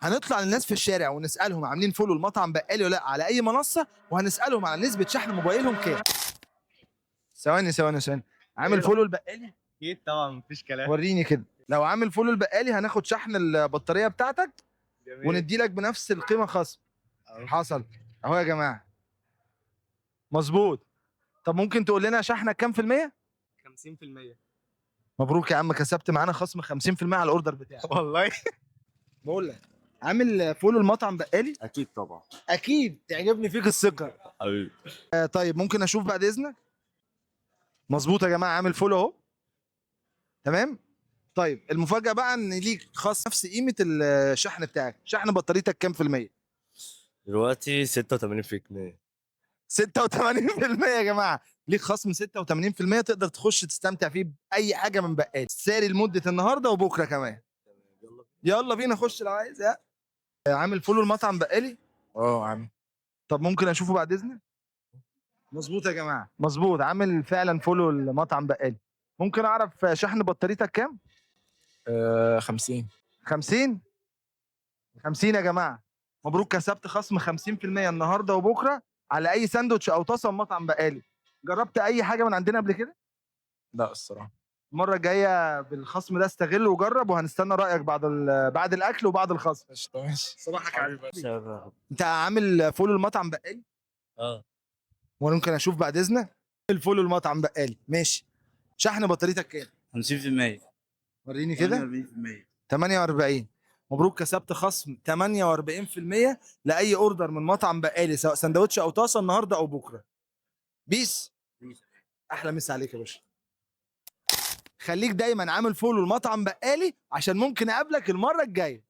هنطلع للناس في الشارع ونسالهم عاملين فولو المطعم بقالي ولا لا على اي منصه، وهنسالهم على نسبه شحن موبايلهم كام. ثواني. عامل فولو البقالي؟ اكيد طبعا مفيش كلام. وريني كده. لو عامل فولو البقالي هناخد شحن البطاريه بتاعتك جميل. وندي لك بنفس القيمه خصم. حصل اهو يا جماعه. مظبوط. طب ممكن تقول لنا شحنك كام في المية؟ 50%. مبروك يا عم، كسبت معانا خصم 50% على الاوردر بتاعك. والله. بقول لك عامل فولو المطعم بقالي؟ اكيد طبعا. اكيد، تعجبني فيك الثقه. حبيبي. طيب ممكن اشوف بعد اذنك؟ مظبوط يا جماعه، عامل فولو اهو. تمام. طيب المفاجاه بقى ان ليك خاص نفس قيمه الشحن بتاعك. شحن بطاريتك كام في المية؟ دلوقتي 86%. 86% يا جماعه، ليك خصم 86%، تقدر تخش تستمتع فيه باي حاجه من بقالي، ساري لمده النهارده وبكره كمان. يلا بينا خش لو عايز. عامل فولو المطعم بقالي؟ عم. طب ممكن اشوفه بعد اذنك؟ مظبوط يا جماعه، مظبوط، عامل فعلا فولو المطعم بقالي. ممكن اعرف شحن بطاريتك كام؟ 50. 50. 50 يا جماعه، مبروك، كسبت خصم 50% النهارده وبكره على اي ساندوتش او طاسه من مطعم بقالي. جربت اي حاجه من عندنا قبل كده؟ لا الصراحه. المره الجايه بالخصم ده استغل وجرب، وهنستنى رايك بعد الاكل وبعد الخصم. قشطه ماشي. صباحك على حبيبي. انت عامل فولو المطعم بقالي؟ اه. وممكن اشوف بعد اذنك؟ الفولو المطعم بقالي ماشي. شحن بطاريتك كام؟ 50%. وريني كده. 48%. 48. مبروك، كسبت خصم 48% لاي اوردر من مطعم بقالي، سواء سندوتش او طاسه النهارده او بكره. بيس. احلى مسا عليك يا باشا. خليك دايما عامل فولو المطعم بقالي عشان ممكن اقابلك المره الجايه.